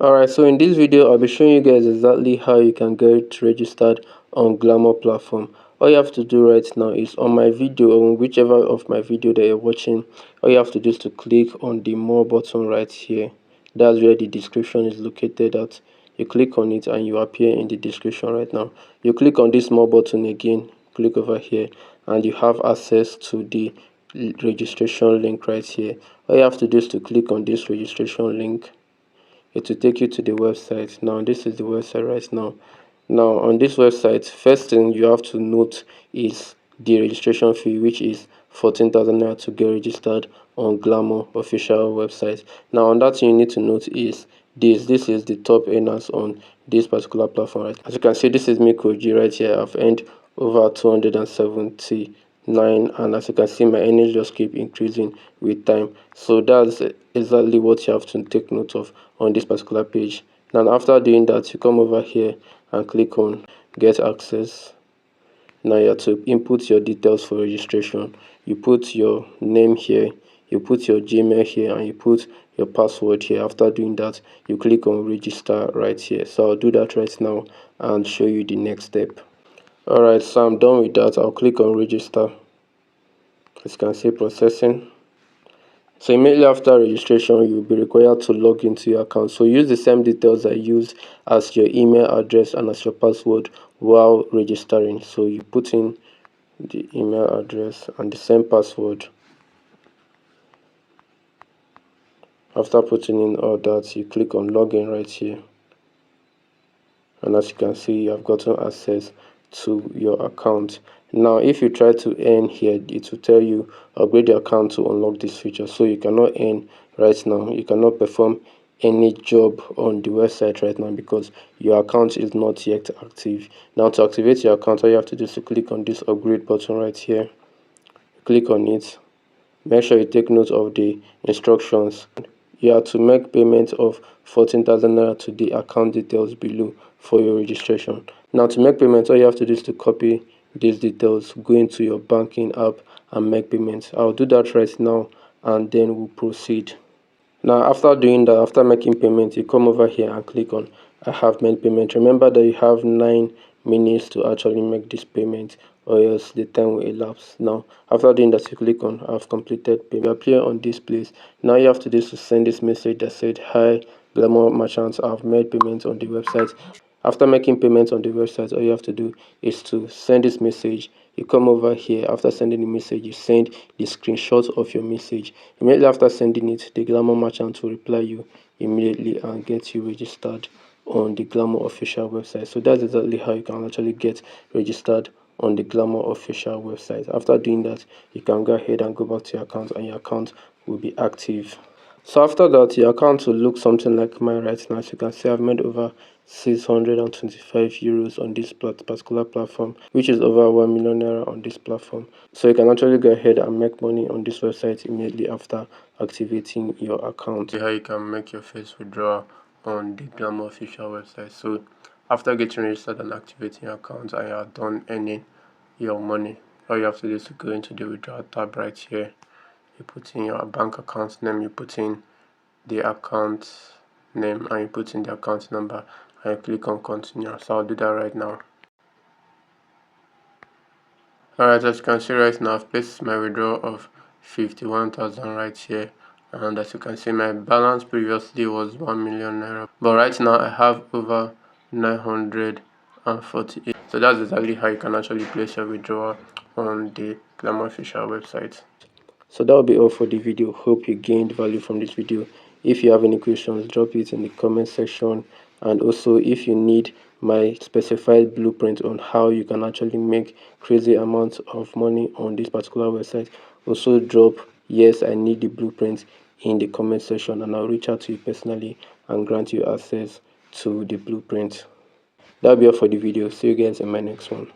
Alright, so in this video I'll be showing you guys exactly how you can get registered on Glamour platform. All you have to do right now is on my video, on whichever of my video that you're watching, all you have to do is to click on the more button right here. That's where the description is located at. You click on it and you appear in the description right now. You click on this more button again, click over here, and you have access to the registration link right here. All you have to do is to click on this registration link. It will take you to the website. Now this is the website right now. On this website, first thing you have to note is the registration fee, which is 14,000 naira to get registered on Glamour official website. Now on that thing you need to note is this is the top earners on this particular platform. Right, as you can see, this is me Koji right here. I've earned over 279, and as you can see my earnings just keep increasing with time. So that's exactly what you have to take note of on this particular page. Now after doing that, you come over here and click on get access. Now you have to input your details for registration. You put your name here, you put your Gmail here, and you put your password here. After doing that, you click on register right here. So I'll do that right now and show you the next step. Alright, so I'm done with that. I'll click on register. As you can see, processing. So immediately after registration, you'll be required to log into your account. So use the same details I used as your email address and as your password while registering. So you put in the email address and the same password. After putting in all that, you click on login right here. And as you can see, you have gotten access to your account. Now if you try to earn here, it will tell you upgrade your account to unlock this feature. So you cannot earn right now, you cannot perform any job on the website right now because your account is not yet active. Now to activate your account, all you have to do is to click on this upgrade button right here. Click on it. Make sure you take note of the instructions. You have to make payment of 14,000 naira to the account details below for your registration. Now to make payment, all you have to do is to copy these details, go into your banking app and make payments. I'll do that right now and then we'll proceed. Now after doing that, after making payment, you come over here and click on I have made payment. Remember that you have 9 minutes to actually make this payment or else the time will elapse. Now after doing that, you click on I've completed payment. You appear on this place. Now you have to do is to send this message that said hi Glamour merchants, I've made payment on the website. After making payment on the website, all you have to do is to send this message. You come over here. After sending the message, you send the screenshot of your message. Immediately after sending it, the Glamour merchant will reply you immediately and get you registered on the Glamour official website. So that's exactly how you can actually get registered on the Glamour official website. After doing that, you can go ahead and go back to your account and your account will be active. So after that, your account will look something like mine right now. As you can see, I've made over 625 euros on this particular platform, which is over 1 million naira on this platform. So you can actually go ahead and make money on this website immediately after activating your account. How you can make your first withdrawal on the Glamour official website. So after getting registered and activating your account and you are done earning your money, all you have to do is to go into the withdrawal tab right here. You put in your bank account name, you put in the account name, and you put in the account number, and you click on continue. So I'll do that right now. Alright, as you can see right now, I've placed my withdrawal of 51,000 right here, and as you can see my balance previously was 1 million naira, but right now I have over 948. So that's exactly how you can actually place your withdrawal on the Glamour official website. So that will be all for the video. Hope you gained value from this video. If you have any questions, drop it in the comment section. And also, if you need my specified blueprint on how you can actually make crazy amounts of money on this particular website, also drop yes, I need the blueprint in the comment section, and I'll reach out to you personally and grant you access to the blueprint. That'll be all for the video. See you guys in my next one.